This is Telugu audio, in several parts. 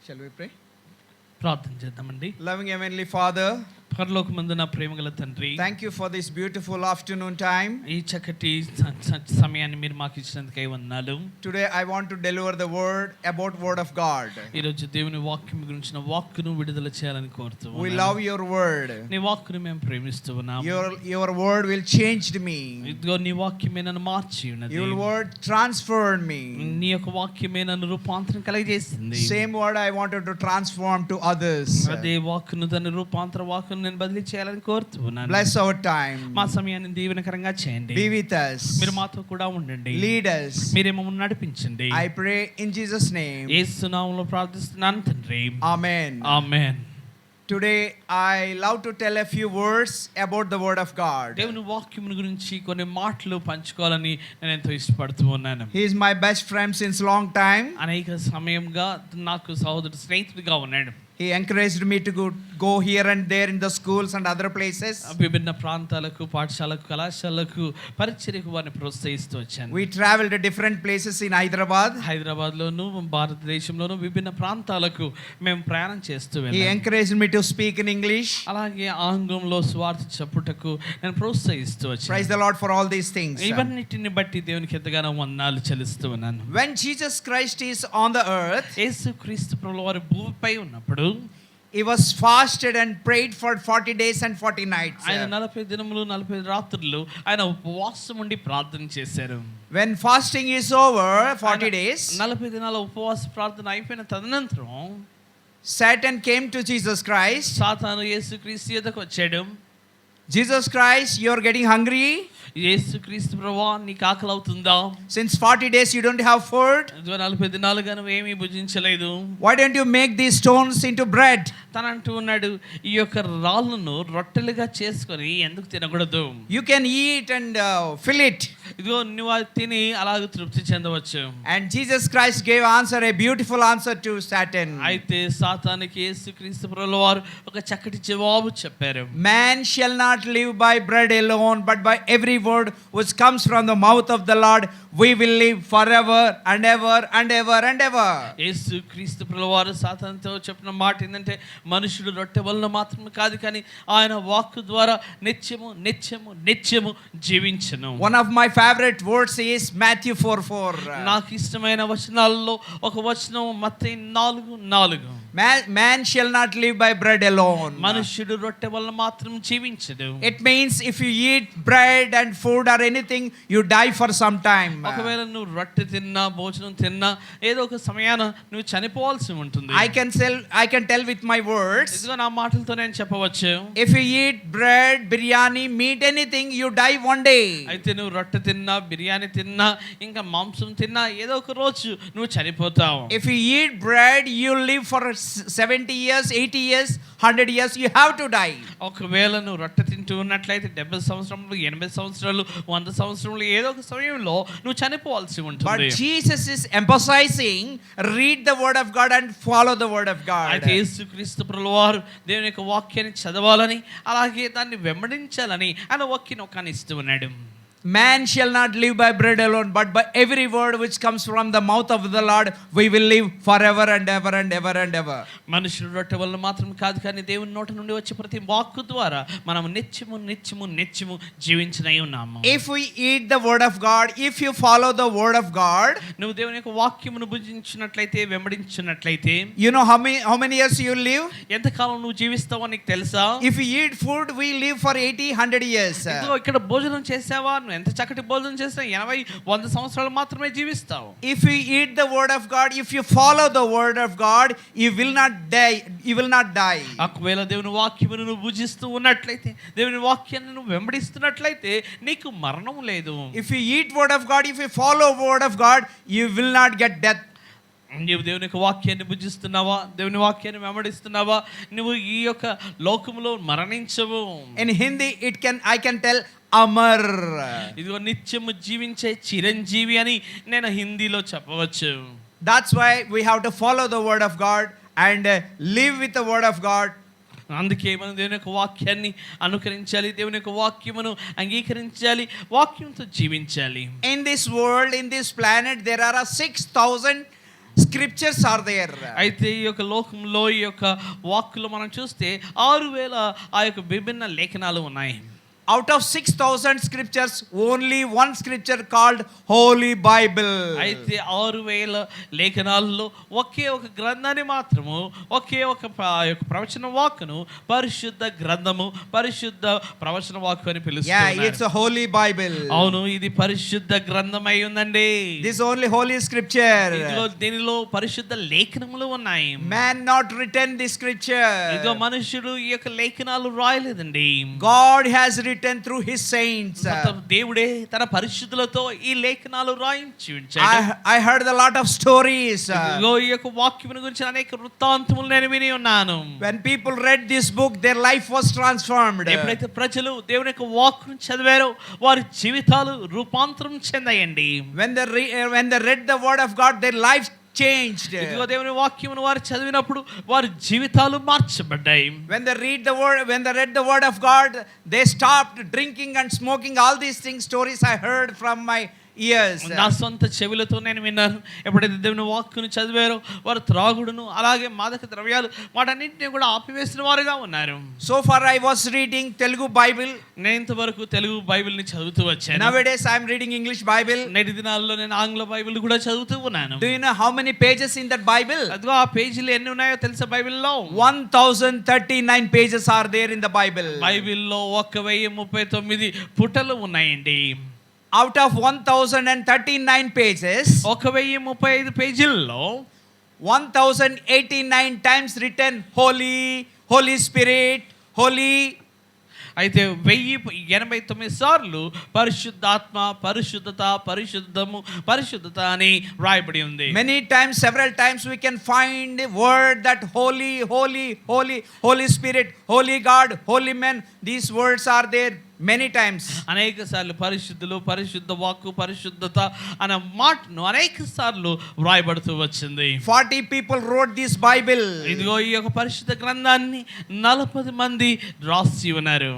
Shall we pray? ప్రార్థన చేద్దామండి. Loving Heavenly Father, పరలోకమందు నా ప్రేమగల తండ్రి, thank you for this beautiful afternoon time. ఈ చక్కటి సమయాన్ని మీరు మాకు ఇచ్చినందుకై వందనాలు. Today I want to deliver the word about word of God. ఈ రోజు దేవుని వాక్యం గురించిన వాక్కును విడుదల చేయాలని కోరుతున్నాము. We love your word. నీ వాక్కును మేము ప్రేమిస్తూ ఉన్నాము. Your word will change me. ఇదిగో నీ వాక్యమే నన్ను మార్చి ఉన్నది. Your word transformed me. నీ యొక్క వాక్యమే నన్ను రూపాంతరం కలగజేసింది. Same word I wanted to transform to others. అదే వాక్కును దాని రూపాంతర వాక్కును నేను బదిలీ చేయాలని కోరుతున్నాను. Bless our time. మా సమయాన్ని దీవెనకరంగా చేయండి. Be with us. మీరు మాతో కూడా ఉండండి. Lead us. మీరేమో నడిపించండి. I pray in Jesus name. యేసు నామములో ప్రార్థిస్తున్నాను తండ్రి. Amen. Amen. Today I love to tell a few words about the word of God. దేవుని వాక్యం గురించి కొన్ని మాటలు పంచుకోవాలని నేను ఎంతో ఇష్టపడుతూ ఉన్నాను. He is my best friend since long time. అనేక సమయంగా నాకు సహోదరుడు స్నేహితుడిగా ఉన్నాడు. He encouraged me to go here and there in the schools and other places. విభిన్న ప్రాంతాలకు, పాఠశాలకు, కళాశాలకు పరిచర్యకు వారిని ప్రోత్సహిస్తూ వచ్చాను. We traveled to different places in Hyderabad. హైదరాబాద్లోను భారతదేశంలోను విభిన్న ప్రాంతాలకు మేము ప్రయాణం చేస్తూ He వెళ్ళాను. encouraged me to speak in English. అలాగే ఆంగ్లంలో స్వార్థ చెప్పుటకు నేను ప్రోత్సహిస్తూ వచ్చాను. Praise the Lord for all these things. ఇవన్నిటిని బట్టి దేవునికి ఎంతగానో వందనాలు చెల్లిస్తూ ఉన్నాను. When Jesus Christ is on the earth, యేసుక్రీస్తు ప్రభువు వారు భూమిపై ఉన్నప్పుడు he was fasted and prayed for 40 days and 40 nights. ఆయన 40 దినములు 40 రాత్రులు ఆయన ఉపవాసం ఉండి ప్రార్థన చేశారు. When fasting is over 40 days, 40 దినాల ఉపవాస ప్రార్థన అయిపోయిన తదనంతరం Satan came to Jesus Christ. సాతాను యేసుక్రీస్తు యొద్దకు వచ్చాడు. Jesus Christ, you are getting hungry. యేసుక్రీస్తు ప్రభువా నీకు ఆకలి అవుతుందా? Since 40 days you don't have food. 40 దినాలుగా నువ్వు ఏమీ భుజించలేదు. Why don't you make these stones into bread? తను అంటూ ఉన్నాడు, ఈ యొక్క రాళ్ళను రొట్టెలుగా చేసుకొని ఎందుకు తినకూడదు? You can eat and fill it. ఇదిగో నువ్వు అది తిని అలాగే తృప్తి చెందవచ్చు. And Jesus Christ gave answer, a beautiful answer to Satan. అయితే సాతానుకి యేసుక్రీస్తు ప్రభువు వారు ఒక చక్కటి జవాబు చెప్పారు. Man shall not live by bread alone, but by every word which comes from the mouth of the Lord. We will live forever and ever and ever and ever. యేసుక్రీస్తు ప్రభువు వారు సాతానుతో చెప్పిన మాట ఏంటంటే, మనుషుడు రొట్టె వలన మాత్రమే కాదు కానీ ఆయన వాక్కు ద్వారా నిత్యము నిత్యము నిత్యము జీవించును. One of my favorite words is Matthew 4:4. నాకు ఇష్టమైన వచనాల్లో ఒక వచనం మత్తయి 4:4. Man shall not live by bread alone. మనుషుడు రొట్టె వలన మాత్రం జీవించడు. It means if you eat bread and food or anything, you die for some time. ఒకవేళ నువ్వు రొట్టె తిన్నా, భోజనం తిన్నా ఏదో ఒక సమయాన నువ్వు చనిపోవాల్సి ఉంటుంది. I can tell with my words. ఇదిగో నా మాటలతో నేను చెప్పవచ్చు. If you eat bread, biryani, meat, anything, you die one day. అయితే నువ్వు రొట్టె తిన్నా, బిర్యానీ తిన్నా, ఇంకా మాంసం తిన్నా ఏదో ఒక రోజు నువ్వు చనిపోతావు. If you eat bread, you live for 70 years, 80 years, 100 years, you have to die. ఒకవేళ నువ్వు రొట్టె తింటూ ఉన్నట్లయితే 70 సంవత్సరాలు, 80 సంవత్సరాలు, 100 సంవత్సరాలు ఏదో ఒక సమయంలో నువ్వు చనిపోవాల్సి ఉంటుంది. But Jesus is emphasizing, read the word of God and follow the word of God. అయితే యేసుక్రీస్తు ప్రభువు వారు దేవుని యొక్క వాక్యాన్ని చదవాలని, అలాగే దాన్ని వెంబడించాలని ఆయన వాక్యాన్ని ఒకని ఇస్తూ ఉన్నాడు. Man shall not live by bread alone, but by every word which comes from the mouth of the Lord. We will live forever and ever and ever and ever. మనుషుడు రొట్టె వలన మాత్రం కాదు కానీ దేవుని నోట నుండి వచ్చే ప్రతి వాక్కు ద్వారా మనం నిత్యము నిత్యము నిత్యము జీవించనై ఉన్నాము. If we eat the word of God, if you follow the word of God, నువ్వు దేవుని యొక్క వాక్యమును భుజించినట్లయితే, వెంబడించినట్లయితే, you know how many years you live? ఎంతకాలం నువ్వు జీవిస్తావో నీకు తెలుసా? If you eat food, we live for 80, 100 years. ఇదిగో ఇక్కడ భోజనం చేసావా, నువ్వు ఎంత చక్కటి భోజనం చేసినా 80, 100 సంవత్సరాలు మాత్రమే జీవిస్తావు. If you eat the word of God, if you follow the word of God, you will not die. You will not die. ఒకవేళ దేవుని వాక్యమును నువ్వు భుజిస్తూ ఉన్నట్లయితే, దేవుని వాక్యాన్ని నువ్వు వెంబడిస్తున్నట్లయితే నీకు మరణం లేదు. If you eat word of God, if you follow word of God, you will not get death. నీవు దేవుని యొక్క వాక్యాన్ని భుజిస్తున్నావా, దేవుని వాక్యాన్ని వెంబడిస్తున్నావా, నువ్వు ఈ యొక్క లోకములో మరణించవు. In Hindi, I can tell Amar. ఇదిగో నిత్యము జీవించే చిరంజీవి అని నేను హిందీలో చెప్పవచ్చు. That's why we have to follow the word of God and live with the word of God. అందుకే మనం దేవుని యొక్క వాక్యాన్ని అనుకరించాలి, దేవుని యొక్క వాక్యమును అంగీకరించాలి, వాక్యంతో జీవించాలి. In this world, in this planet, there are 6,000 scriptures are there. అయితే ఈ యొక్క లోకంలో ఈ యొక్క వాక్కులో మనం చూస్తే 6,000 ఆ యొక్క విభిన్న లేఖనాలు ఉన్నాయి. Out of 6,000 scriptures, only one scripture called Holy Bible. అయితే 6,000 లేఖనాల్లో ఒకే ఒక గ్రంథాన్ని మాత్రము ఒకే ఒక ఆ యొక్క ప్రవచన వాక్కును పరిశుద్ధ గ్రంథము పరిశుద్ధ ప్రవచన వాక్కు అని Yeah, పిలుస్తారు. it's a Holy Bible. అవును, ఇది పరిశుద్ధ గ్రంథమై ఉందండి. This only Holy Scripture. దీనిలో పరిశుద్ధ లేఖనములు ఉన్నాయి. Man not written the Scripture. ఇదిగో మనుషుడు ఈ యొక్క లేఖనాలు రాయలేదండి. God has written through His saints. దేవుడే తన పరిశుద్ధులతో ఈ లేఖనాలు రాయించి ఉంచాడు. I heard a lot of stories. ఇదిగో ఈ యొక్క వాక్యమును గురించి అనేక వృత్తాంతములు నేను విని ఉన్నాను. When people read this book, their life was transformed. ఎప్పుడైతే ప్రజలు దేవుని యొక్క వాక్కును చదివారో వారి జీవితాలు రూపాంతరం చెందాయండి. When they read the word of God, their lives changed. ఇదిగో దేవుని వాక్యమును వారు చదివినప్పుడు వారి జీవితాలు మార్చబడ్డాయి. When they read the word, when they read the word of God, they stopped drinking and smoking. All these things, stories I heard from my ears. నా సొంత చెవులతో నేను విన్నాను. ఎప్పుడైతే దేవుని వాక్కును చదివారో వారు త్రాగుడును అలాగే మాదక ద్రవ్యాలు వాటన్నింటినీ కూడా ఆపివేసిన వారుగా ఉన్నారు. So far I was reading Telugu Bible. నేను ఇంతవరకు తెలుగు బైబిల్ని చదువుతూ వచ్చాను. Nowadays I am reading English Bible. నేటి దినాల్లో నేను ఆంగ్ల బైబిల్ కూడా చదువుతూ ఉన్నాను. Do you know how many pages in that Bible? అదిగో ఆ పేజీలు ఎన్ని ఉన్నాయో తెలుసా బైబిల్లో? 1039 pages are there in the Bible. బైబిల్లో 1039 పుటలు ఉన్నాయండి. Out of 1039 pages, 1035 పేజీల్లో 1089 times written Holy, Holy Spirit, Holy. అయితే 1089 సార్లు పరిశుద్ధాత్మ పరిశుద్ధత పరిశుద్ధము పరిశుద్ధత అని రాయబడి ఉంది. Many times, several times we can find a word that holy, holy, holy, Holy Spirit, Holy God, Holy Men. These words are there many times. అనేక సార్లు పరిశుద్ధులు పరిశుద్ధ వాక్కు పరిశుద్ధత అనే మాటను అనేక సార్లు వ్రాయబడుతూ వచ్చింది. 40 people wrote this Bible. ఇదిగో ఈ యొక్క పరిశుద్ధ గ్రంథాన్ని 40 మంది రాసి ఉన్నారు.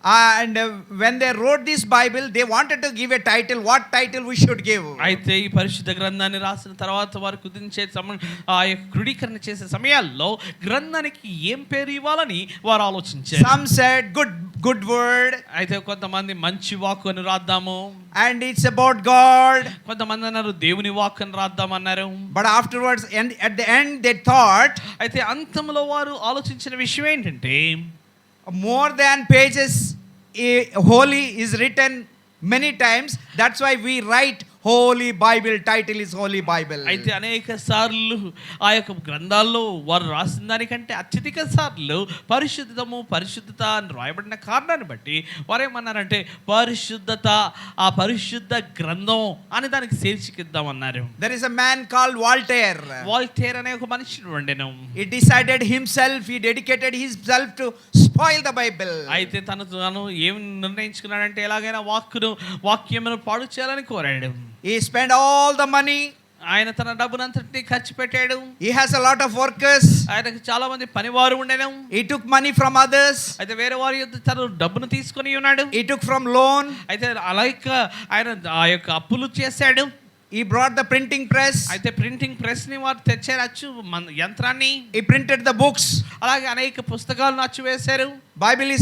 And when they wrote this Bible, they wanted to give a title. What title we should give? అయితే ఈ పరిశుద్ధ గ్రంథాన్ని రాసిన తర్వాత వారు కుదించే ఆ యొక్క క్రోడీకరణ చేసే సమయాల్లో గ్రంథానికి ఏం పేరు ఇవ్వాలని వారు ఆలోచించారు. Some said good word. అయితే కొంతమంది మంచి వాక్కు అని రాద్దాము. And it's about God. కొంతమంది అన్నారు దేవుని వాక్కు అని రాద్దామన్నారు. But afterwards, and at the end, they thought. అయితే అంతంలో వారు ఆలోచించిన విషయం ఏంటంటే More than pages, holy is written many times. That's why we write Holy Bible. Title is Holy Bible. అయితే అనేక సార్లు ఆ యొక్క గ్రంథాల్లో వారు రాసిన దానికంటే అత్యధిక సార్లు పరిశుద్ధము పరిశుద్ధత అని రాయబడిన కారణాన్ని బట్టి వారేమన్నారంటే పరిశుద్ధత ఆ పరిశుద్ధ గ్రంథం అని దానికి శీర్షికిద్దామన్నారు. There is a man called Voltaire. Voltaire అనే ఒక మనిషిని ఉండెను. He decided himself, he dedicated himself to spoil the Bible. అయితే తాను ఏం నిర్ణయించుకున్నాడంటే ఎలాగైనా వాక్యమును పాడు చేయాలని కోరాడు. He spent all the money. ఆయన తన డబ్బునంతటిని ఖర్చు పెట్టాడు. He has a lot of workers. ఆయనకు చాలా మంది పనివారు ఉండేను. He took money from others. అయితే వేరే వారి యొద్ద తన డబ్బును తీసుకొని ఉన్నాడు. He took from loan. అయితే అలాగే ఆయన ఆ యొక్క అప్పులు చేశాడు. He brought the printing press. అయితే ప్రింటింగ్ ప్రెస్ ని వారు తెచ్చారు అచ్చు యంత్రాన్ని. He printed the books. అలాగే అనేక పుస్తకాలను అచ్చు వేశారు. Bible is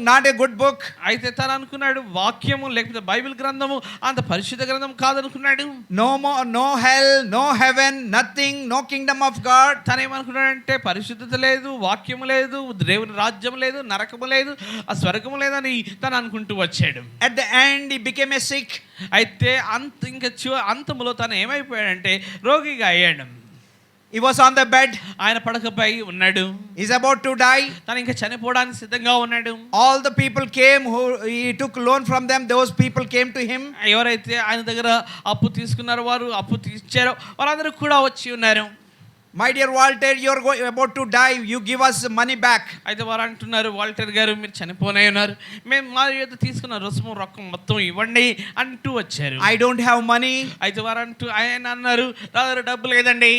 not a good book. అయితే తను అనుకున్నాడు వాక్యము లేకపోతే బైబిల్ గ్రంథము అంత పరిశుద్ధ గ్రంథం కాదనుకున్నాడు. No hell, no heaven, nothing, no kingdom of God. తను ఏమనుకున్నాడంటే పరిశుద్ధత లేదు, వాక్యము లేదు, దేవుని రాజ్యం లేదు, నరకము లేదు, ఆ స్వర్గము లేదని తను అనుకుంటూ వచ్చాడు. At the end he became a sick. అయితే అంతములో తను ఏమైపోయాడంటే రోగిగా అయ్యాడు. He was on the bed. ఆయన పడకపై ఉన్నాడు. He's about to die. తను ఇంకా చనిపోవడానికి సిద్ధంగా ఉన్నాడు. All the people came who he took loan from them. Those people came to him. ఎవరైతే ఆయన దగ్గర అప్పు తీసుకున్నారో వారు అప్పు తీర్చారో వారందరూ కూడా వచ్చి ఉన్నారు. My dear Walter, you're about to die. You give us money back. అయితే వారు అంటున్నారు, వాల్టర్ గారు మీరు చనిపోనే ఉన్నారు, మేము మా యొక్క తీసుకున్న రుసుము రొక్కం మొత్తం ఇవ్వండి అంటూ వచ్చారు. I don't have money. అయితే వారు ఆయన అన్నారు, నా దగ్గర డబ్బు లేదండి,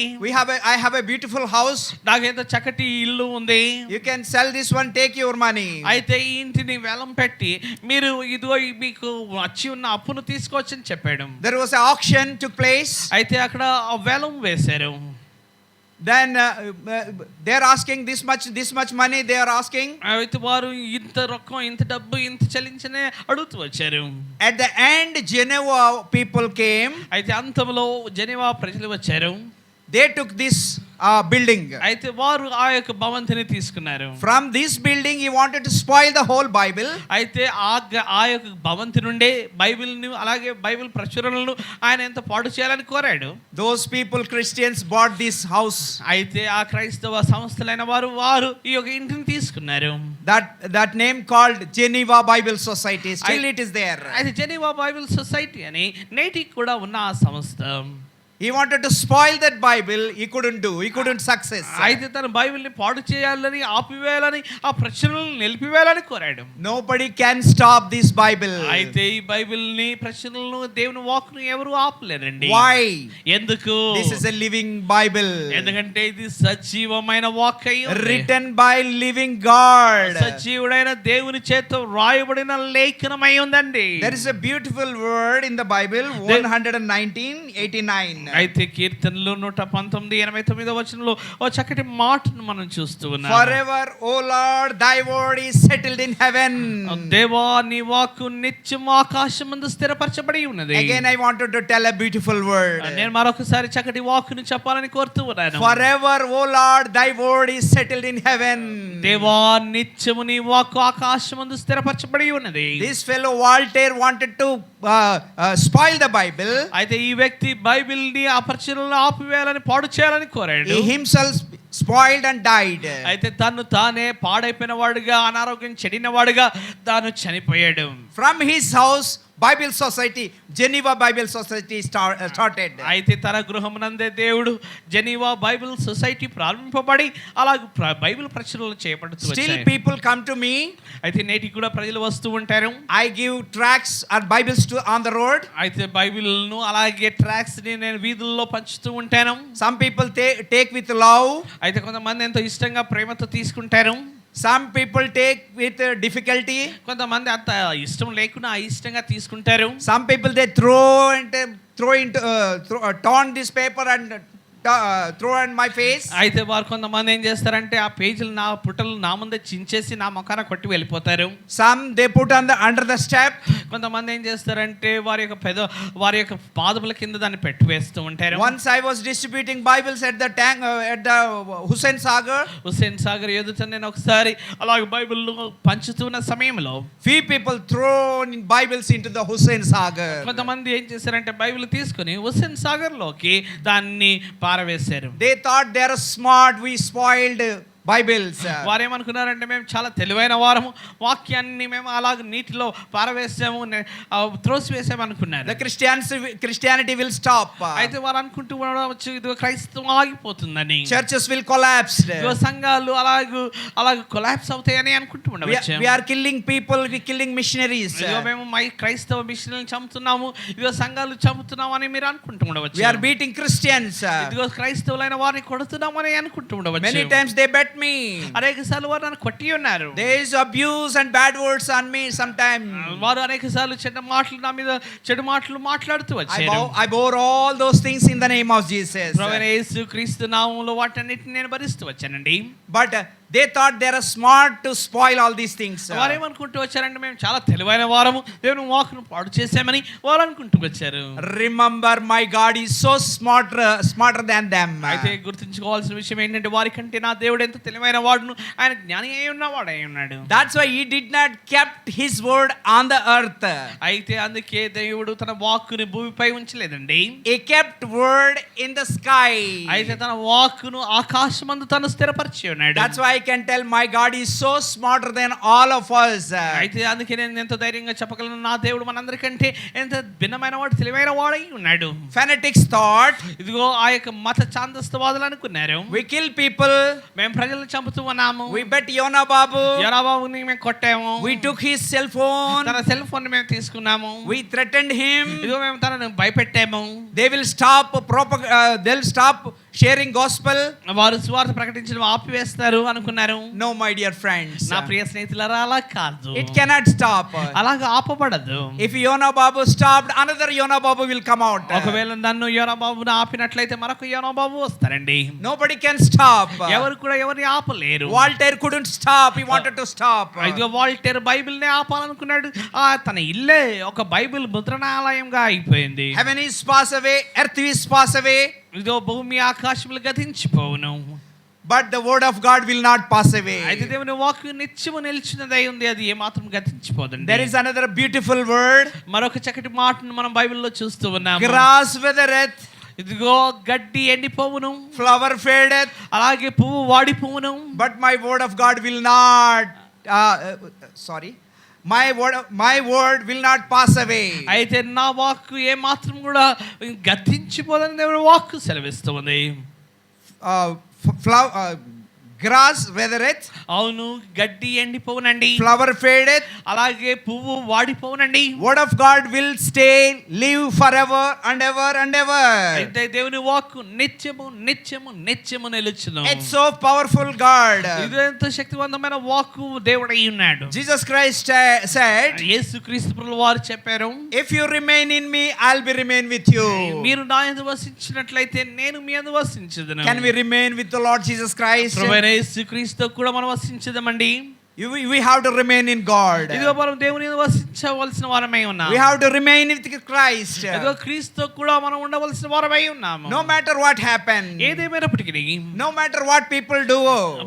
I have a beautiful house. నాకేంత చక్కటి ఇల్లు ఉంది, You can sell this one, take your money. అయితే ఈ ఇంటిని వేలం పెట్టి మీరు ఇదిగో మీకు వచ్చి ఉన్న అప్పును తీసుకోవచ్చని చెప్పాడు. There was an auction took place. అయితే అక్కడ ఆ వేలం వేశారు. Then they are asking this much money they are asking. అయితే వారు ఇంత రొక్కం, ఇంత డబ్బు, ఇంత చెల్లించనే అడుగుతూ వచ్చారు. At the end, Geneva people came. అయితే అంతంలో జెనీవా ప్రజలు వచ్చారు. They took this building. అయితే వారు ఆ యొక్క భవంతిని తీసుకున్నారు. From this building he wanted to spoil the whole Bible. అయితే ఆ యొక్క భవంతి నుండే బైబిల్ని అలాగే బైబిల్ ప్రచురణలను ఆయన ఎంత పాడు చేయాలని కోరాడు. Those people, Christians, bought this house. అయితే ఆ క్రైస్తవ సంస్థలైన వారు ఈ యొక్క ఇంటిని తీసుకున్నారు. That name called Geneva Bible Society. Still it is there. అయితే జెనీవా బైబిల్ సొసైటీ అని నేటికి కూడా ఉన్న ఆ సంస్థ. He wanted to spoil that Bible. He couldn't success. అయితే తన బైబిల్ని పాడు చేయాలని, ఆపివేయాలని, ఆ ప్రచురణలను నిలిపివేయాలని కోరాడు. Nobody can stop this Bible. అయితే ఈ బైబిల్ని ప్రచురణలను, దేవుని వాక్కును ఎవరు ఆపలేరండి. Why? ఎందుకు? This is a living Bible. ఎందుకంటే ఇది సజీవమైన వాక్కు, written by living God. సజీవుడైన దేవుని చేత వ్రాయబడిన లేఖనమై ఉందండి. There is a beautiful word in the Bible, 119:89. అయితే కీర్తనలు 119:89 వచనంలో ఓ చక్కటి మాటను మనం చూస్తూ ఉన్నాం. Forever, O Lord, thy word is settled in heaven. దేవా నీ వాక్కు నిత్యము ఆకాశమందు స్థిరపరచబడి ఉన్నది. Again I wanted to tell a beautiful word. నేను మరొకసారి చక్కటి వాక్కును చెప్పాలని కోరుతూ ఉన్నాను. Forever, O Lord, thy word is settled in heaven. దేవా నిత్యము నీ వాక్కు ఆకాశమందు స్థిరపరచబడి ఉన్నది. This fellow Walter wanted to spoil the Bible. అయితే ఈ వ్యక్తి బైబిల్ ని ఆ ప్రచురణను ఆపివేయాలని, పాడు చేయాలని కోరాడు. He himself spoiled and died. అయితే తను తానే పాడైపోయిన వాడుగా, అనారోగ్యం చెడిన వాడుగా తాను చనిపోయాడు. From his house, Bible Society, Geneva Bible Society started. అయితే తన గృహమునందే దేవుడు జెనీవా బైబిల్ సొసైటీ ప్రారంభింపబడి అలాగే బైబిల్ ప్రచురణలు చేయబడుతూ వచ్చాయి. Still people come to me. అయితే నేటికి కూడా ప్రజలు వస్తూ ఉంటారు. I give tracts or Bibles to on the road. అయితే బైబిల్ను అలాగే ట్రాక్స్ ని నేను వీధుల్లో పంచుతూ ఉంటాను. Some people take with love. అయితే కొంతమంది ఎంతో ఇష్టంగా ప్రేమతో తీసుకుంటారు. Some people take with difficulty. కొంతమంది అంత ఇష్టం లేకుండా ఇష్టంగా తీసుకుంటారు. Some people they torn this paper and throw on my face. అయితే వారు కొంతమంది ఏం చేస్తారంటే ఆ పేజీలు నా పుటలు నా ముందే చించేసి నా ముఖాన కొట్టి వెళ్ళిపోతారు. Some they put under the step. కొంతమంది ఏం చేస్తారంటే వారి యొక్క పాదముల కింద దాన్ని పెట్టి వేస్తూ ఉంటారు. Once I was distributing Bibles at the tank at the Hussain Sagar ఎదుట నేను ఒకసారి అలాగే బైబిల్ పంచుతున్న సమయంలో few people thrown Bibles into the Hussain Sagar. కొంతమంది ఏం చేశారంటే బైబిల్ తీసుకొని హుస్సేన్ సాగర్ లోకి దాన్ని పారవేశారు. They thought they are smart, we spoiled Bibles. వారేమనుకున్నారంటే మేము చాలా తెలివైన వారము, వాక్యాన్ని మేము అలాగ నీటిలో పారవేసాము, త్రోసివేసాము అనుకున్నారు. The Christianity will stop. అయితే వారు అనుకుంటూ ఉండవచ్చు ఇది క్రైస్తవం ఆగిపోతుందని, churches will collapse. సంఘాలు అలాగ కొలాప్స్ అవుతాయని అనుకుంటూ ఉండవచ్చు. We are killing people, we killing missionaries. మేము క్రైస్తవ మిషనరీలను చంపుతున్నాము, ఇదిగో సంఘాలు చంపుతున్నాము అని మీరు అనుకుంటూ ఉండవచ్చు. We are beating Christians. ఇదిగో క్రైస్తవులైన వారిని కొడుతున్నాము అని అనుకుంటూ ఉండవచ్చు. Many times they bet me. అనేకసార్లు వారు నన్ను కొట్టి ఉన్నారు. There is abuse and bad words on me sometimes. వారు అనేకసార్లు చెడ్డ మాటలు నా మీద చెడు మాటలు మాట్లాడుతూ వచ్చారు. I bore all those things in the name of Jesus. ప్రభువైన యేసుక్రీస్తు నామములో వాటన్నిటిని నేను భరిస్తూ వచ్చానండి. But they thought they are smart to spoil all these things. వారు ఏమనుకుంటూ వచ్చారంటే మేము చాలా తెలివైన వారము, దేవుని వాక్కును పాడు చేసామని వారు అనుకుంటూ వచ్చారు. Remember, my God is so smarter than them. అయితే గుర్తుంచుకోవాల్సిన విషయం ఏంటంటే వారి కంటే నా దేవుడు ఎంత తెలివైన వాడును, ఆయన జ్ఞాని అయి ఉన్నవాడు అయి ఉన్నాడు. That's why he did not kept his word on the earth. అయితే అందుకే దేవుడు తన వాక్కుని భూమిపై ఉంచలేదండి. He kept word in the sky. అయితే తన వాక్కును ఆకాశమందు తను స్థిరపరిచి ఉన్నాడు. That's why can tell my God is so smarter than all of us. అయితే అందుకే నేను ఎంతో ధైర్యంగా చెప్పగలను, నా దేవుడు మనందరికంటే ఎంత భిన్నమైన వాడు, తెలివైన వాడై ఉన్నాడు. Fanatics thought, ఇదిగో ఆ యొక్క మత ఛాందస్తవాదులు అనుకున్నారు, we kill people, మేము ప్రజలను చంపుతూ ఉన్నాము, we bet Yona Babu, యోనాబాబుని మేము కొట్టాము, we took his cell phone, తన సెల్ ఫోన్ మేము తీసుకున్నాము, we threatened him, ఇదిగో మేము తనను భయపెట్టాము, they'll stop sharing gospel. వారు సువార్త ప్రకటించడం ఆపివేస్తారు అనుకున్నారు. No, my dear friends, నా ప్రియ స్నేహితులారా, అలా కాదు, it cannot stop. అలాగా ఆపబడదు. If Yona Babu stopped, another Yona Babu will come out. ఒకవేళ నన్ను యోనాబాబుని ఆపినట్లయితే మరొక యోనాబాబు వస్తారండి. Nobody can stop. ఎవరు కూడా ఎవరిని ఆపలేరు. Voltaire couldn't stop, he wanted to stop. ఇదిగో వాల్టేర్ బైబిల్ ని ఆపాలనుకున్నాడు. తన ఇల్లే ఒక బైబిల్ ముద్రణాలయంగా అయిపోయింది. Heaven is pass away, earth is pass away, ఇదిగో భూమి ఆకాశములు గతించిపోవును, but the word of God will not pass away. అయితే దేవుని వాక్కు నిత్యము నిలిచినదై ఉంది, అది ఏమాత్రం గతించిపోదండి. There is another beautiful word, మరొక చక్కటి మాటను మనం బైబిల్లో చూస్తూ ఉన్నాము. grass withereth, ఇదిగో గడ్డి ఎండిపోవును, flower fadeth, అలాగే పువ్వు వాడిపోవును, but my word of God will not my word will not pass away. అయితే నా వాక్కు ఏ మాత్రం కూడా గతించిపోదని దేవుని వాక్కు సెలవిస్తూ ఉంది. Grass withereth, అవును, గడ్డి ఎండిపోవునండి, flower fadeth, అలాగే పువ్వు వాడిపోవునండి, word of God will stay, live forever and ever and ever. అయితే దేవుని వాక్కు నిత్యము నిత్యము నిత్యము నిలుచును. It's so powerful God. ఇది ఎంత శక్తివంతమైన వాక్కు దేవుడై ఉన్నాడు. Jesus Christ said, యేసుక్రీస్తు ప్రభువు వారు చెప్పారు, if you remain in me, I'll be remain with you. మీరు నా యందు వసించినట్లయితే నేను మీ యందు వసించుదును. Can we remain with the Lord Jesus Christ? ప్రభువైన యేసుక్రీస్తు కూడా మనం వసించుదామండి. We have to remain in God. ఇదిగో మనం దేవుని యందు వసించవలసిన వారమై ఉన్నాము. We have to remain with Christ. ఇదిగో క్రీస్తు కూడా మనం ఉండవలసిన వారమై ఉన్నాము. No matter what happen, ఏదేమైనప్పటికీ, no matter what people do,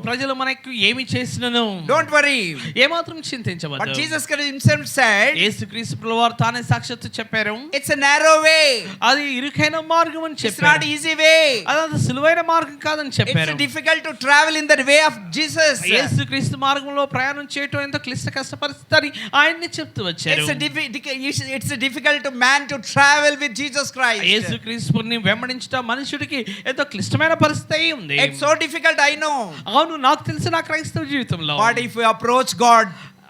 ప్రజలు మనకు ఏమి చేసినను don't worry. ఏమాత్రం చింతించవద్దు. But Jesus Christ himself said, యేసుక్రీస్తు ప్రభువు వారు తానే సాక్షాత్తు చెప్పారు, it's a narrow way. అది ఇరుకైన మార్గం అని It's చెప్పారు. not easy way. అది సులువైన మార్గం కాదని చెప్పారు. It's difficult to travel in the way of Jesus. యేసుక్రీస్తు మార్గంలో ప్రయాణం చేయటం ఎంతో క్లిష్ట కష్ట పరిస్థితి అని ఆయన్ని చెప్తూ వచ్చారు. It's difficult to man to travel with Jesus Christ. యేసుక్రీస్తుని వెంబడించడం మనుషుడికి ఎంతో క్లిష్టమైన పరిస్థితి అయి ఉంది. It's so difficult, I know. అవును, నాకు తెలిసి నా క్రైస్తవ జీవితంలో. But if we approach God,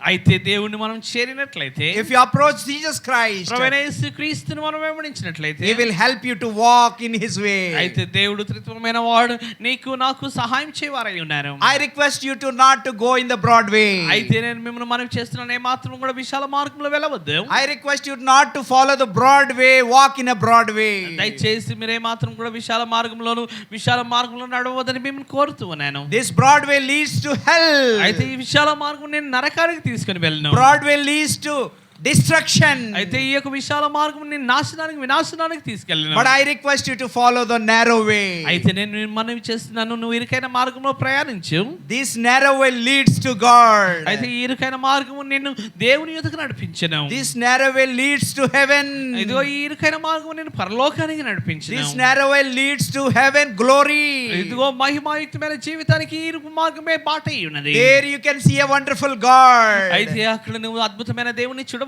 అయితే దేవుణ్ణి మనం చేరినట్లయితే, if you approach Jesus Christ, ప్రభువైన యేసుక్రీస్తుని మనం వెంబడించినట్లయితే, he will help you to walk in his way. అయితే దేవుడు త్రిత్వమైన వాడు నీకు నాకు సహాయం చేయవారై ఉన్నారు. I request you to not to go in the broad way. అయితే నేను మిమ్మల్ని మనవి చేస్తున్నాను, ఏ మాత్రం కూడా విశాల మార్గంలో వెళ్ళవద్దు. I request you not to follow the broad way, walk in a broad way. దయచేసి మీరే మాత్రం కూడా విశాల మార్గంలో నడవద్దని మిమ్మల్ని కోరుతూ ఉన్నాను. This broad way leads to hell. అయితే ఈ విశాల మార్గం నేను నరకానికి తీసుకొని వెళ్ళను. Broad way leads to destruction. అయితే ఈ యొక్క విశాల మార్గం నేను వినాశనానికి తీసుకెళ్ళను. But I request you to follow the narrow way. అయితే నేను మనవి చేస్తున్నాను, నువ్వు ఇరుకైన మార్గంలో ప్రయాణించు. This narrow way leads to God. అయితే ఈ ఇరుకైన మార్గం నిన్ను దేవుని యొద్దకు నడిపించును. This narrow way leads to heaven. ఇదిగో ఈ ఇరుకైన మార్గం నేను పరలోకానికి నడిపించును. This narrow way leads to heaven glory. ఇదిగో మహిమాయుక్తమైన జీవితానికి ఈ ఇరుకు మార్గమే బాట అయి ఉన్నది. There you can see a wonderful God. అయితే అక్కడ నువ్వు అద్భుతమైన దేవుని చూడవచ్చు.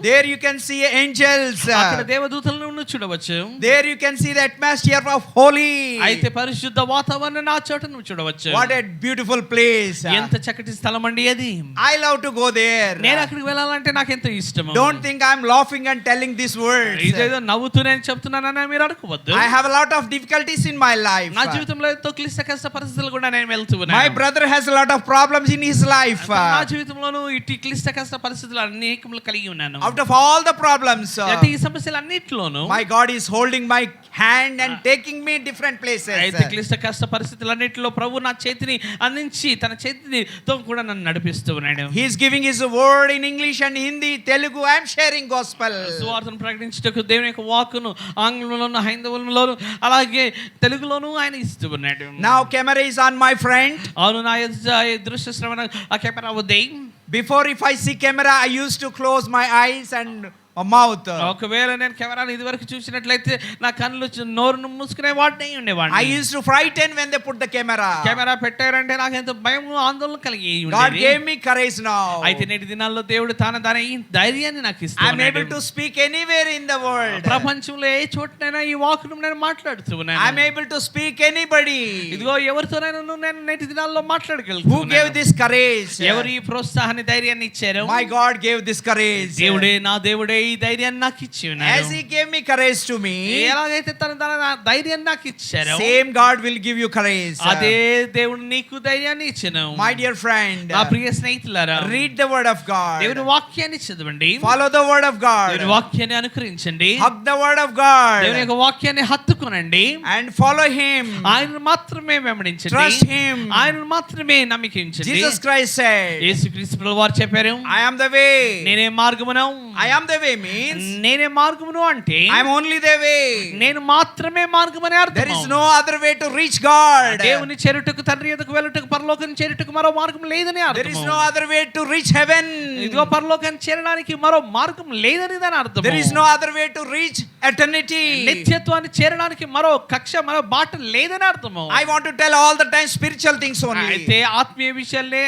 There you can see angels. అక్కడ దేవదూతలను నువ్వు చూడవచ్చు. There you can see the atmosphere of holy. అయితే పరిశుద్ధ వాతావరణం ఆ చోట నువ్వు చూడవచ్చు. What a beautiful place. ఎంత చక్కటి స్థలం అండి అది. I love to go there. నేను అక్కడికి వెళ్ళాలంటే నాకు ఎంతో ఇష్టం. Don't think I'm laughing and telling these words. ఇదేదో నవ్వుతూ నేను చెప్తున్నానని మీరు అనుకోవద్దు. I have a lot of difficulties in my life. నా జీవితంలో ఎంతో క్లిష్ట కష్ట పరిస్థితులు కూడా నేను వెళ్తూ ఉన్నాను. My brother has a lot of problems in his life. నా జీవితంలోనూ ఇట్టి క్లిష్ట కష్ట పరిస్థితులు అనేకములు కలిగి ఉన్నాను. Out of all the problems, అయితే ఈ సమస్యలన్నిటిలోనూ my God is holding my hand and taking me different places. అయితే క్లిష్ట కష్ట పరిస్థితులన్నిటిలో ప్రభు నా చేతిని అందించి తన చేతితో కూడా నన్ను నడిపిస్తూ ఉన్నాడు. He is giving his word in English and Hindi, Telugu. I am sharing gospel. సువార్తను ప్రకటించుటకు దేవుని యొక్క వాక్కును ఆంగ్లంలోను హైందవులలోను అలాగే తెలుగులోను ఆయన ఇస్తూ ఉన్నాడు. Now camera is on my friend. అవును, నా దృశ్య శ్రవణ ఆ కెమెరా ఉంది. Before, if I see camera, I used to close my eyes and mouth. ఒకవేళ నేను కెమెరాను ఇదివరకు చూసినట్లయితే నా కళ్ళు నోరును మూసుకునే వాడిని I ఉండేవాడిని. used to frighten when they put the camera. Camera పెట్టారంటే నాకు ఎంతో భయం ఆందోళన కలిగి God ఉండేది. gave me courage now. అయితే నేటి దినాల్లో దేవుడు తన ఈ ధైర్యాన్ని నాకు I am ఇస్తున్నాడు. able to speak anywhere in the world. ప్రపంచంలో ఏ చోటనైనా ఈ వాక్కును నేను మాట్లాడుతూ I am ఉన్నాను. able to speak anybody. ఇదిగో ఎవరితోనైనా నేను నేటి దినాల్లో Who మాట్లాడగలుగుతున్నాను. gave this courage? ఎవరు ఈ ప్రోత్సాహాన్ని ధైర్యాన్ని ఇచ్చారు? My God gave this courage. దేవుడే, నా దేవుడే ఈ ధైర్యాన్ని నాకు ఇచ్చి As ఉన్నాడు. He gave me courage to me, ఎలాగైతే తన ధైర్యాన్ని నాకు ఇచ్చారో same God will give you courage. అదే దేవుడు నీకు ధైర్యాన్ని ఇచ్చెను. My dear friend, నా ప్రియ స్నేహితులారా, read the word of God. దేవుని వాక్యాన్ని చదవండి. Follow the word of దేవుని God. వాక్యాన్ని అనుకరించండి. Hug the word of దేవుని God యొక్క వాక్యాన్ని హత్తుకొనండి. and follow Him. ఆయనను మాత్రమే వెంబడించండి. Trust Him. ఆయనను మాత్రమే నమ్మికించండి. Jesus Christ said, యేసుక్రీస్తు ప్రభువు వారు చెప్పారు, I am the way. నేనే మార్గమును. I am the way means నేనే మార్గమును అంటే I am only the way. నేను మాత్రమే మార్గమని అర్థం. There is no other way to reach God. దేవుని చేరుటకు, తండ్రి యొద్దకు వెళ్ళుటకు, పరలోకాన్ని చేరుటకు మరో మార్గం లేదని There is అర్థం. no other way to reach heaven. ఇదిగో పరలోకాన్ని చేరడానికి మరో మార్గం లేదని దాని అర్థం. There is no other way to reach eternity. నిత్యత్వాన్ని చేరడానికి మరో కక్ష, మరో బాట లేదని అర్థము. I want to tell all the time spiritual things only. అయితే ఆత్మీయ విషయాలే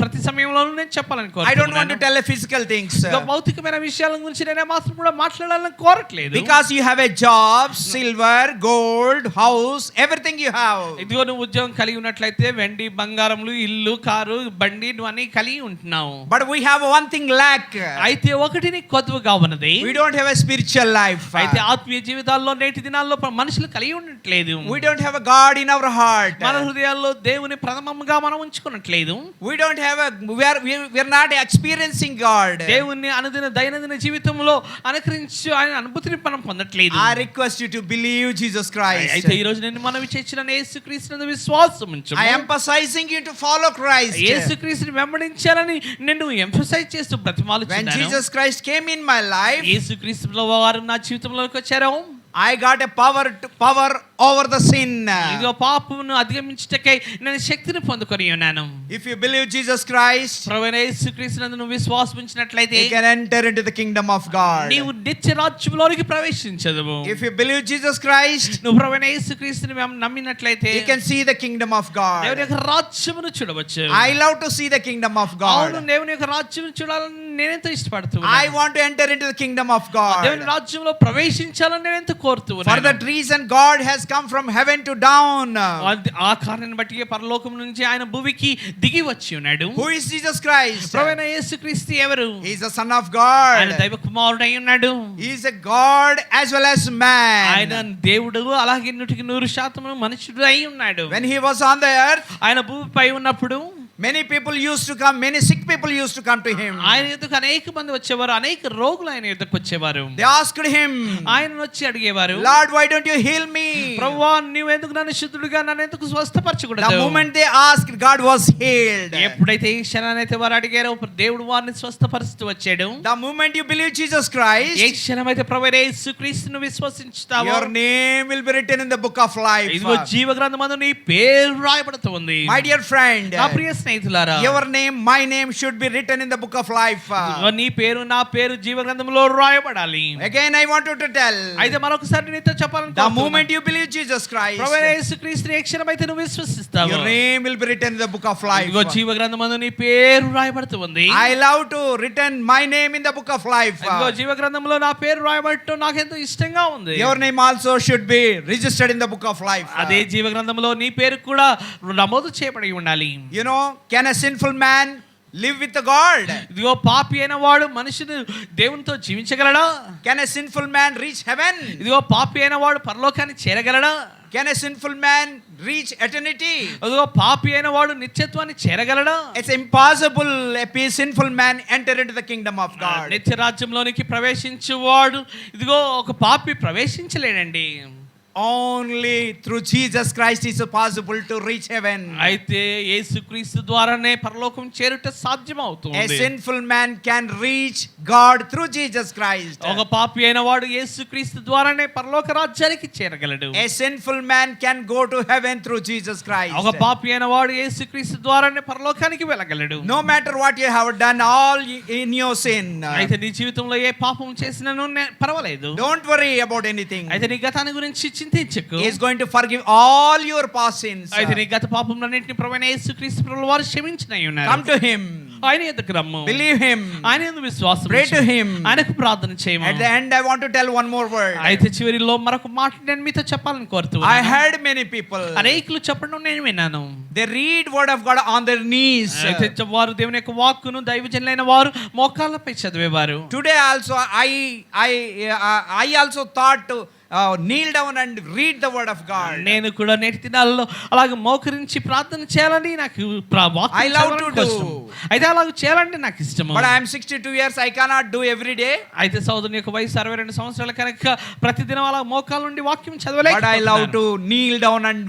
ప్రతి సమయంలోనూ నేను చెప్పాలని I don't want to కోరుతున్నాను. tell physical things. ఇదిగో భౌతికమైన విషయాల గురించి నేను మాత్రం కూడా మాట్లాడాలని కోరట్లేదు. Because you have a job, silver, gold, house, everything you have. ఇదిగో నువ్వు ఉద్యోగం కలిగి ఉన్నట్లయితే వెండి, బంగారములు, ఇల్లు, కారు, బండి నువ్వు అన్ని కలిగి ఉంటున్నావు. But we have one thing lack. అయితే ఒకటి నీకు కొద్దుగా ఉన్నది. We don't have a spiritual life. అయితే ఆత్మీయ జీవితాల్లో నేటి దినాల్లో మనుషులు కలిగి ఉండట్లేదు. We don't have a God in our heart. మన హృదయాల్లో దేవుని ప్రథమంగా మనం ఉంచుకున్నట్లేదు. We don't have a we are not experiencing God. దేవుని అనుదిన దైనందిన జీవితంలో అనుకరించి ఆయన అనుభూతిని మనం పొందట్లేదు. I request you to believe Jesus Christ. అయితే ఈ రోజు నేను మనవి చేసిన యేసుక్రీస్తునందు విశ్వాసం ఉంచు. I am emphasizing you to follow Christ. యేసుక్రీస్తుని వెంబడించాలని నేను ఎంఫసైజ్ చేస్తూ When బ్రతిమాలుచున్నాను. Jesus Christ came in my life, యేసుక్రీస్తు వారు నా జీవితంలోకి వచ్చారు. I got a power over the sin. ఇదిగో పాపమును అధిగమించుటకై నేను శక్తిని పొందుకొని ఉన్నాను. If you believe Jesus Christ, ప్రభువైన యేసుక్రీస్తునందు నువ్వు విశ్వాసం ఉంచినట్లయితే you can enter into the kingdom of God. నీవు నిత్య రాజ్యంలోనికి ప్రవేశించదువు. If you believe Jesus Christ, నువ్వు ప్రభువైన యేసుక్రీస్తుని నమ్మినట్లయితే you can see the kingdom of దేవుని God. యొక్క రాజ్యమును చూడవచ్చు. I love to see the kingdom of అవును, God. దేవుని యొక్క రాజ్యమును చూడాలని నేనెంతో ఇష్టపడుతూ I want to enter into the kingdom of దేవుని God. రాజ్యంలో ప్రవేశించాలని నేను ఎంతో కోరుతూ For ఉన్నాను. that reason, God has come from heaven to down. ఆ కారణాన్ని బట్టి పరలోకం నుంచి ఆయన భూమికి దిగి వచ్చి ఉన్నాడు. Who is Jesus Christ? ప్రభువైన యేసుక్రీస్తు ఎవరు? He is the Son of ఆయన God. దైవ కుమారుడై ఉన్నాడు. He is a God as well as ఆయన man. దేవుడు, అలాగే 100% మనుషుడు అయి ఉన్నాడు. When he was on the earth, ఆయన భూమిపై ఉన్నప్పుడు many people used to come, many sick people used to come to him. ఆయన యొద్దకు అనేక మంది వచ్చేవారు, అనేక రోగులు ఆయన యొద్దకు వచ్చేవారు. They asked him, ఆయన వచ్చి అడిగేవారు, Lord, why don't you heal me? ప్రభువా నీవు ఎందుకు నన్ను శుద్ధుడిగా, నన్ను ఎందుకు The స్వస్థపరచకూడదు? moment they asked, God was healed. ఎప్పుడైతే ఈ క్షణానైతే వారు అడిగారో దేవుడు వారిని స్వస్థపరుస్తూ వచ్చాడు. The moment you believe Jesus Christ, ఏ క్షణమైతే ప్రభువైన యేసుక్రీస్తును విశ్వసించుతావో your name will be written in the book of life. ఇదిగో జీవ గ్రంథమందు నీ పేరు రాయబడుతుంది. My dear friend, నా ప్రియ స్నేహితులారా, your name, my name should be written in the book of life. ఇదిగో నీ పేరు, నా పేరు జీవ గ్రంథంలో రాయబడాలి. Again, I want you to tell, అయితే మరొకసారి నీతో చెప్పాలని the moment you believe Jesus Christ, ప్రభువైన యేసుక్రీస్తుని ఏ క్షణమైతే నువ్వు విశ్వసిస్తావో your name will be written in the book of life. ఇదిగో జీవ గ్రంథమందు నీ పేరు రాయబడుతుంది. I love to written my name in the book of life. ఇదిగో జీవ గ్రంథంలో నా పేరు రాయబడటం నాకెంతో ఇష్టంగా ఉంది. Your name also should be registered in the book of life. అదే జీవ గ్రంథంలో నీ పేరు కూడా నమోదు చేయబడి ఉండాలి. You know, can a sinful man live with the God? ఇదిగో పాపి అయిన వాడు మనుషుడు దేవునితో జీవించగలడా? Can a sinful man reach heaven? ఇదిగో పాపి అయిన వాడు పరలోకాన్ని చేరగలడా? Can a sinful man reach eternity? ఇదిగో పాపి అయిన వాడు నిత్యత్వాన్ని చేరగలడా? It's impossible a sinful man enter into the kingdom of God. నిత్య రాజ్యంలోనికి ప్రవేశించువాడు ఇదిగో ఒక పాపి ప్రవేశించలేడండి. only through Jesus Christ is it possible to reach heaven. అయితే యేసుక్రీస్తు ద్వారానే పరలోకం చేరుట A సాధ్యమవుతుంది. sinful man can reach God through Jesus Christ. ఒక పాపి అయిన వాడు యేసుక్రీస్తు ద్వారానే పరలోక రాజ్యానికి చేరగలడు. A sinful man can go to heaven through Jesus Christ. ఒక పాపి అయిన వాడు యేసుక్రీస్తు ద్వారానే పరలోకానికి వెళ్ళగలడు. No matter what you have done, all in your sin. అయితే నీ జీవితంలో ఏ పాపం చేసినను పర్వాలేదు. Don't worry about anything. అయితే నీ గతాన్ని గురించి చింతించకు. He is going to forgive all your past sins. అయితే నీ గత పాపములన్నిటిని ప్రభువైన యేసుక్రీస్తు ప్రభువు వారు క్షమించినై ఉన్నారు. Come to him. ఆయన ఎదుకు రమ్ము. Believe him. ఆయన యందు విశ్వాసం Pray ఉంచు. to him. ఆయనకు ప్రార్థన చేయము. At the end, I want to tell one more word. అయితే చివరిలో మరొక మాట నేను మీతో చెప్పాలని I కోరుతున్నాను. heard many people. అనేకులు చెప్పడం నేను విన్నాను. They read word of God on their knees. అయితే వారు దేవుని యొక్క వాక్కును దైవజనులైన వారు మోకాళ్ళపై చదివేవారు. Today also, I also thought to kneel down and read the word of God. నేను కూడా నేటి దినాల్లో అలాగే మోకరించి ప్రార్థన చేయాలని నాకు I love to do. అయితే అలాగ చేయాలంటే నాకు ఇష్టము. But I am 62 years. I cannot do every day. అయితే సోదరుని యొక్క వయసు 62 సంవత్సరాల కనుక ప్రతిదినం అలా మోకాల నుండి వాక్యం But I చదవలేకపోతున్నాను. love to kneel down and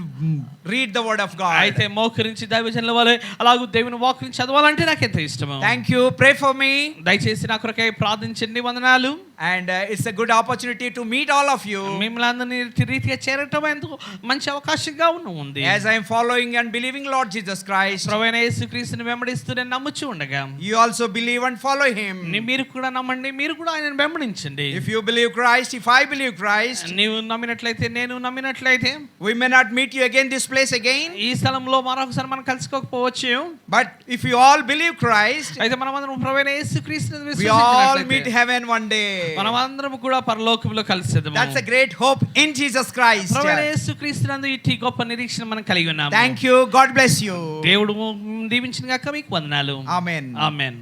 read the word of God. అయితే మోకరించి దైవజనుల వలె అలాగూ దేవుని వాక్యం చదవాలంటే నాకు ఎంతో ఇష్టము. Thank you. Pray for me. దయచేసి నా కొరకై ప్రార్థించండి. వందనాలు. And it's a good opportunity to meet all of you. మిమ్మల్ని అందరినీ రీతిగా చేరటం ఎందుకు మంచి అవకాశంగా ఉంది. As I am following and believing Lord Jesus Christ. ప్రభువైన యేసుక్రీస్తుని వెంబడిస్తూ నేను నమ్ముచూ ఉండగా You also believe and follow him. మీరు కూడా నమ్మండి. మీరు కూడా ఆయనను వెంబడించండి. If you believe Christ, if I believe Christ, నీవు నమ్మినట్లయితే నేను నమ్మినట్లయితే we may not meet you again this place again. ఈ స్థలంలో మరొకసారి మనం కలుసుకోకపోవచ్చు. But if you all believe Christ, అయితే మనమందరం ప్రభువైన యేసుక్రీస్తుని we all విశ్వసించినట్లయితే meet heaven one day. మనమందరం కూడా పరలోకములో కలిసేదము. That's a great hope in Jesus Christ. ప్రభువైన యేసుక్రీస్తునందు ఇట్టి గొప్ప నిరీక్షణ మనం కలిగి ఉన్నాము. Thank you. God bless you. దేవుడు దీవించిన గాక. మీకు వందనాలు. Amen. ఆమేన్.